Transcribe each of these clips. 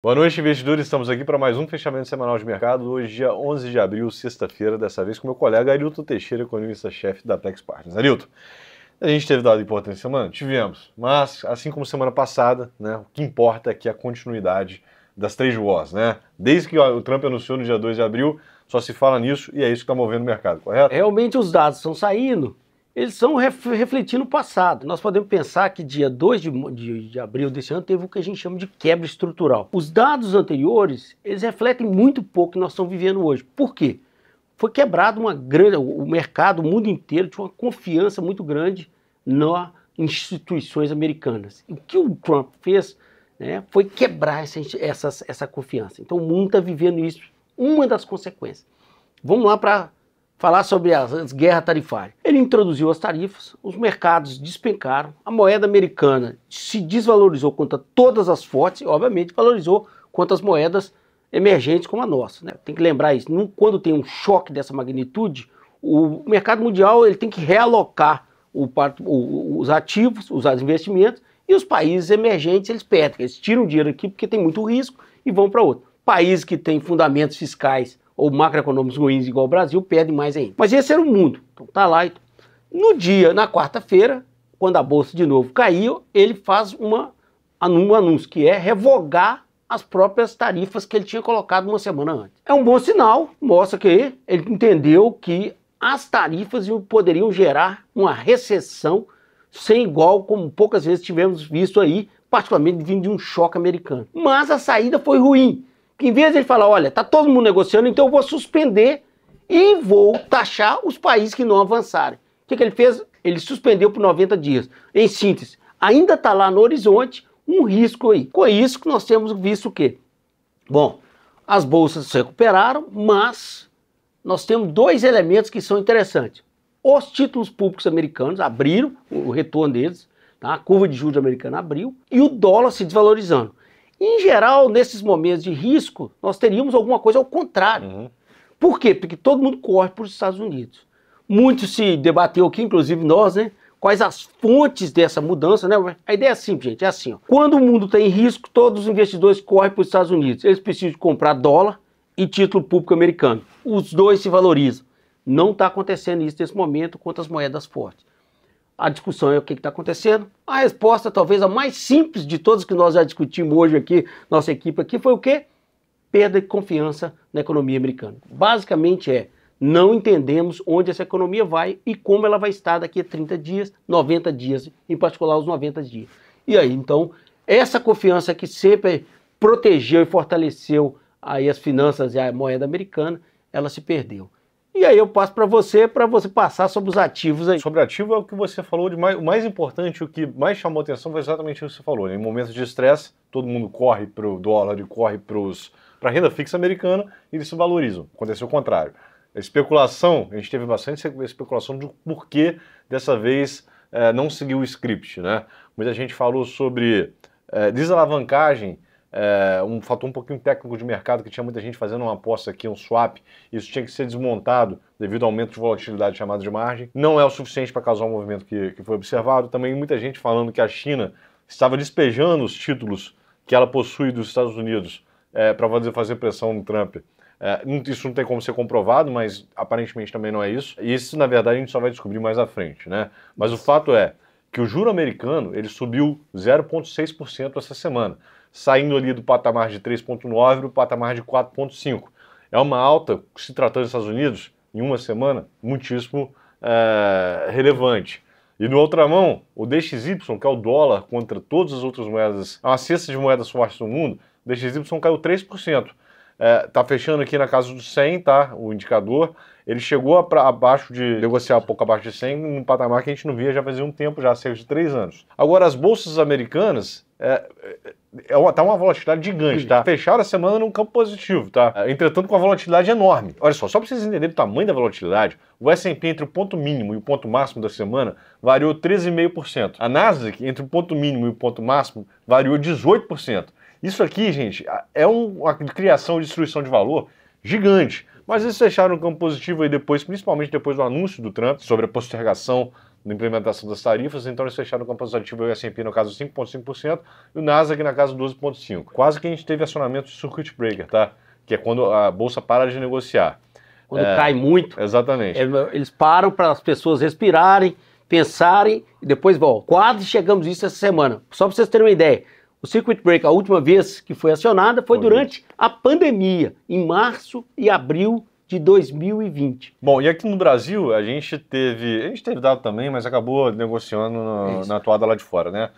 Boa noite, investidores. Estamos aqui para mais um fechamento semanal de mercado. Hoje, dia 11 de abril, sexta-feira, dessa vez com meu colega Arilton Teixeira, economista-chefe da Apex Partners. Arilton, a gente teve dado importante semana? Tivemos, mas assim como semana passada, né, o que importa é que a continuidade das trade wars, né? Desde que o Trump anunciou no dia 2 de abril, só se fala nisso e é isso que está movendo o mercado, correto? Realmente os dados estão saindo, eles estão refletindo o passado. Nós podemos pensar que dia 2 de abril desse ano teve o que a gente chama de quebra estrutural. Os dados anteriores, eles refletem muito pouco o que nós estamos vivendo hoje. Por quê? Foi quebrado o mercado, o mundo inteiro tinha uma confiança muito grande nas instituições americanas. E o que o Trump fez, né, foi quebrar essa confiança. Então o mundo está vivendo isso, uma das consequências. Vamos lá para falar sobre as guerras tarifárias. Ele introduziu as tarifas, os mercados despencaram, a moeda americana se desvalorizou contra todas as fortes e, obviamente, valorizou contra as moedas emergentes como a nossa, né? Tem que lembrar isso. Quando tem um choque dessa magnitude, o mercado mundial ele tem que realocar os ativos, os investimentos, e os países emergentes eles perdem, eles tiram dinheiro aqui porque tem muito risco e vão para outro. Países que têm fundamentos fiscais ou macroeconômicos ruins igual o Brasil, perdem mais ainda. Mas esse era o mundo. Então tá lá. Na quarta-feira, quando a bolsa de novo caiu, ele faz um anúncio, que é revogar as próprias tarifas que ele tinha colocado uma semana antes. É um bom sinal, mostra que ele entendeu que as tarifas poderiam gerar uma recessão sem igual, como poucas vezes tivemos visto aí, particularmente vindo de um choque americano. Mas a saída foi ruim. Que em vez de ele falar, olha, tá todo mundo negociando, então eu vou suspender e vou taxar os países que não avançarem. O que ele fez? Ele suspendeu por 90 dias. Em síntese, ainda está lá no horizonte um risco aí. Com isso que nós temos visto o quê? Bom, as bolsas se recuperaram, mas nós temos dois elementos que são interessantes. Os títulos públicos americanos abriram, o retorno deles, tá? A curva de juros americana abriu, e o dólar se desvalorizando. Em geral, nesses momentos de risco, nós teríamos alguma coisa ao contrário. Por quê? Porque todo mundo corre para os Estados Unidos. Muito se debateu aqui, inclusive nós, né? Quais as fontes dessa mudança, né? A ideia é simples, gente, é assim, ó. Quando o mundo está em risco, todos os investidores correm para os Estados Unidos. Eles precisam comprar dólar e título público americano. Os dois se valorizam. Não está acontecendo isso nesse momento contra as moedas fortes. A discussão é o que está acontecendo. A resposta, talvez a mais simples de todas que nós já discutimos hoje aqui, nossa equipe aqui, foi o quê? Perda de confiança na economia americana. Basicamente não entendemos onde essa economia vai e como ela vai estar daqui a 30 dias, 90 dias, em particular os 90 dias. E aí, então, essa confiança que sempre protegeu e fortaleceu aí as finanças e a moeda americana, ela se perdeu. E aí eu passo para você passar sobre os ativos aí. Sobre ativo é o que você falou de mais, o mais importante, o que mais chamou atenção foi exatamente o que você falou. Em momentos de estresse, todo mundo corre para o dólar e corre para a renda fixa americana e eles se valorizam. Aconteceu o contrário. A especulação, a gente teve bastante especulação do porquê dessa vez não seguiu o script, né? Muita gente falou sobre desalavancagem, um fator um pouquinho técnico de mercado, que tinha muita gente fazendo uma aposta aqui, um swap, isso tinha que ser desmontado devido ao aumento de volatilidade chamado de margem. Não é o suficiente para causar o movimento que foi observado. Também muita gente falando que a China estava despejando os títulos que ela possui dos Estados Unidos para fazer pressão no Trump. Isso não tem como ser comprovado, mas aparentemente também não é isso. E isso, na verdade, a gente só vai descobrir mais à frente, né? Mas o fato é que o juro americano ele subiu 0,6% essa semana, saindo ali do patamar de 3,9% para o patamar de 4,5%. É uma alta, se tratando dos Estados Unidos, em uma semana, muitíssimo relevante. E no outra mão, o DXY, que é o dólar contra todas as outras moedas, uma cesta de moedas fortes no mundo, o DXY caiu 3%. Tá fechando aqui na casa dos 100, tá? O indicador. Ele chegou abaixo de negociar um pouco abaixo de 100, num patamar que a gente não via já fazia um tempo, já cerca de 3 anos. Agora, as bolsas americanas tá uma volatilidade gigante, tá? Fecharam a semana num campo positivo, tá? Entretanto, com a volatilidade enorme. Olha só para vocês entenderem o tamanho da volatilidade, o S&P entre o ponto mínimo e o ponto máximo da semana variou 13,5%. A Nasdaq, entre o ponto mínimo e o ponto máximo, variou 18%. Isso aqui, gente, é uma criação e destruição de valor gigante. Mas eles fecharam um campo positivo aí depois, principalmente depois do anúncio do Trump sobre a postergação na implementação das tarifas, então eles fecharam o campo positivo, o S&P no caso 5,5% e o Nasdaq na casa 12,5%. Quase que a gente teve acionamento de circuit breaker, tá? Que é quando a bolsa para de negociar. Quando cai muito, exatamente. Eles param para as pessoas respirarem, pensarem e depois voltam. Quase chegamos a isso essa semana. Só para vocês terem uma ideia, o circuit breaker, a última vez que foi acionada foi durante a pandemia, em março e abril de 2020. Bom, e aqui no Brasil a gente teve dado também, mas acabou negociando na toada lá de fora, né?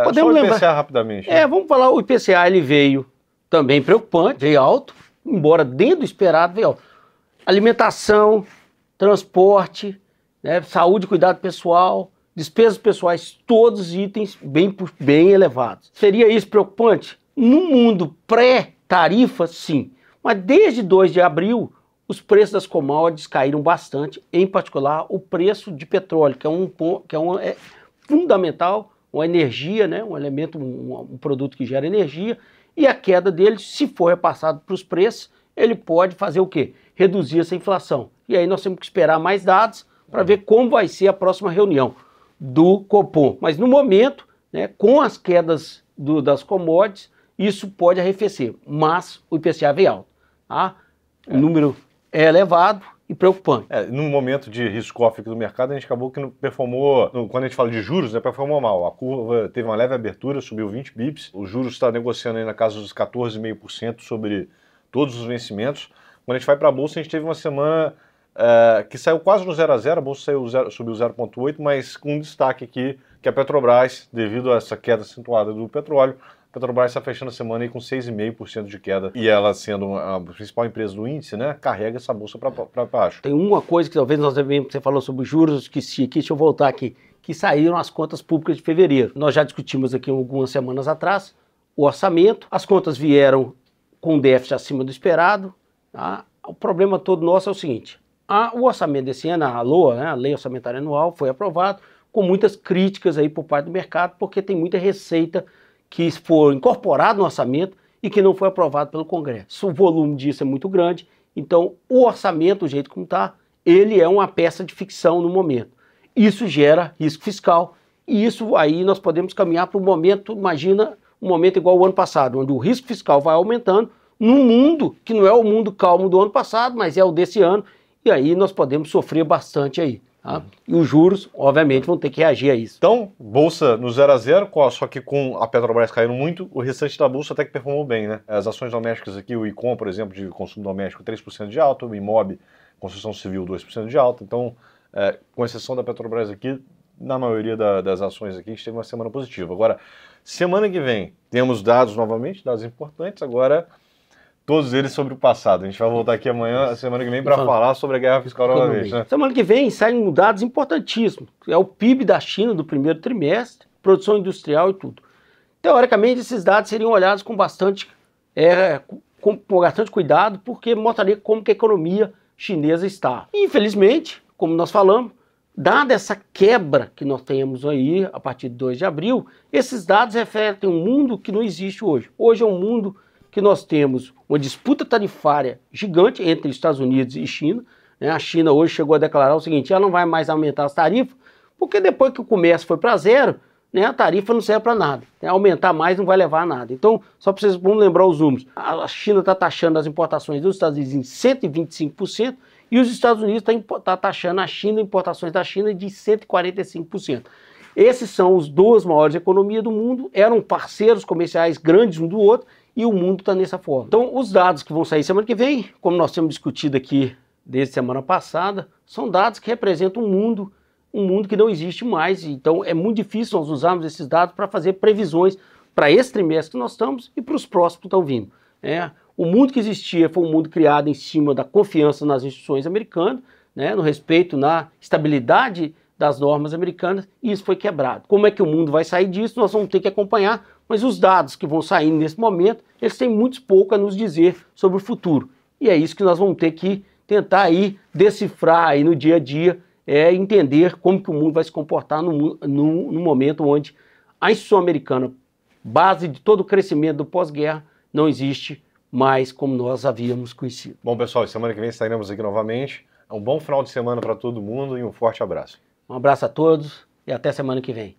Podemos só o lembrar. IPCA rapidamente. Né? Vamos falar, o IPCA ele veio também preocupante, veio alto, embora dentro do esperado veio alto. Alimentação, transporte, né, saúde, cuidado pessoal, despesas pessoais, todos os itens bem elevados. Seria isso preocupante? No mundo pré-tarifa, sim. Mas desde 2 de abril, os preços das commodities caíram bastante, em particular o preço de petróleo, que é fundamental, uma energia, né, um elemento, um produto que gera energia, e a queda dele, se for repassado para os preços, ele pode fazer o quê? Reduzir essa inflação. E aí nós temos que esperar mais dados para ver como vai ser a próxima reunião do Copom. Mas no momento, né, com as quedas das commodities, isso pode arrefecer, mas o IPCA veio alto. Tá? O número é elevado e preocupante. No momento de risk-off do mercado, a gente acabou que não performou, quando a gente fala de juros, né, performou mal. A curva teve uma leve abertura, subiu 20 bips, o juros está negociando aí na casa dos 14,5% sobre todos os vencimentos. Quando a gente vai para a Bolsa, a gente teve uma semana que saiu quase no 0 a 0, a Bolsa subiu 0,8, mas com um destaque aqui, que a Petrobras, devido a essa queda acentuada do petróleo, a Petrobras está fechando a semana aí com 6,5% de queda. E ela, sendo a principal empresa do índice, né, carrega essa bolsa para baixo. Tem uma coisa que talvez nós devemos, você falou sobre juros, esqueci aqui, deixa eu voltar aqui, que saíram as contas públicas de fevereiro. Nós já discutimos aqui algumas semanas atrás o orçamento, as contas vieram com déficit acima do esperado. Tá? O problema todo nosso é o seguinte, o orçamento desse ano, a LOA, né, a Lei Orçamentária Anual, foi aprovado com muitas críticas aí por parte do mercado, porque tem muita receita que foi incorporado no orçamento e que não foi aprovado pelo Congresso. O volume disso é muito grande, então o orçamento, do jeito como está, ele é uma peça de ficção no momento. Isso gera risco fiscal e isso aí nós podemos caminhar para um momento, imagina, um momento igual ao ano passado, onde o risco fiscal vai aumentando num mundo que não é o mundo calmo do ano passado, mas é o desse ano, e aí nós podemos sofrer bastante aí. Tá? E os juros, obviamente, vão ter que reagir a isso. Então, bolsa no 0 a 0, só que com a Petrobras caindo muito, o restante da bolsa até que performou bem, né? As ações domésticas aqui, o ICOM, por exemplo, de consumo doméstico, 3% de alta, o IMOB, construção civil, 2% de alta. Então, com exceção da Petrobras aqui, na maioria das ações aqui, a gente teve uma semana positiva. Agora, semana que vem, temos dados novamente, dados importantes, agora todos eles sobre o passado. A gente vai voltar aqui amanhã, semana que vem, para falar sobre a guerra fiscal novamente. Né? Semana que vem saem dados importantíssimos. É o PIB da China do primeiro trimestre, produção industrial e tudo. Teoricamente, esses dados seriam olhados com bastante cuidado, porque mostraria como que a economia chinesa está. Infelizmente, como nós falamos, dada essa quebra que nós temos aí a partir de 2 de abril, esses dados refletem um mundo que não existe hoje. Hoje é um mundo que nós temos uma disputa tarifária gigante entre Estados Unidos e China. Né? A China hoje chegou a declarar o seguinte, ela não vai mais aumentar as tarifas, porque depois que o comércio foi para zero, né, a tarifa não serve para nada. Né? Aumentar mais não vai levar a nada. Então, só para vocês vamos lembrar os números, a China está taxando as importações dos Estados Unidos em 125%, e os Estados Unidos está taxando a China, importações da China de 145%. Esses são os duas maiores economias do mundo, eram parceiros comerciais grandes um do outro, e o mundo está nessa forma. Então, os dados que vão sair semana que vem, como nós temos discutido aqui desde semana passada, são dados que representam um mundo que não existe mais. Então, é muito difícil nós usarmos esses dados para fazer previsões para esse trimestre que nós estamos e para os próximos que estão vindo. O mundo que existia foi um mundo criado em cima da confiança nas instituições americanas, né, no respeito, na estabilidade das normas americanas, e isso foi quebrado. Como é que o mundo vai sair disso? Nós vamos ter que acompanhar, mas os dados que vão sair nesse momento, eles têm muito pouco a nos dizer sobre o futuro. E é isso que nós vamos ter que tentar aí decifrar aí no dia a dia, entender como que o mundo vai se comportar no momento onde a instituição americana, base de todo o crescimento do pós-guerra, não existe mais como nós havíamos conhecido. Bom, pessoal, semana que vem estaremos aqui novamente. Um bom final de semana para todo mundo e um forte abraço. Um abraço a todos e até semana que vem.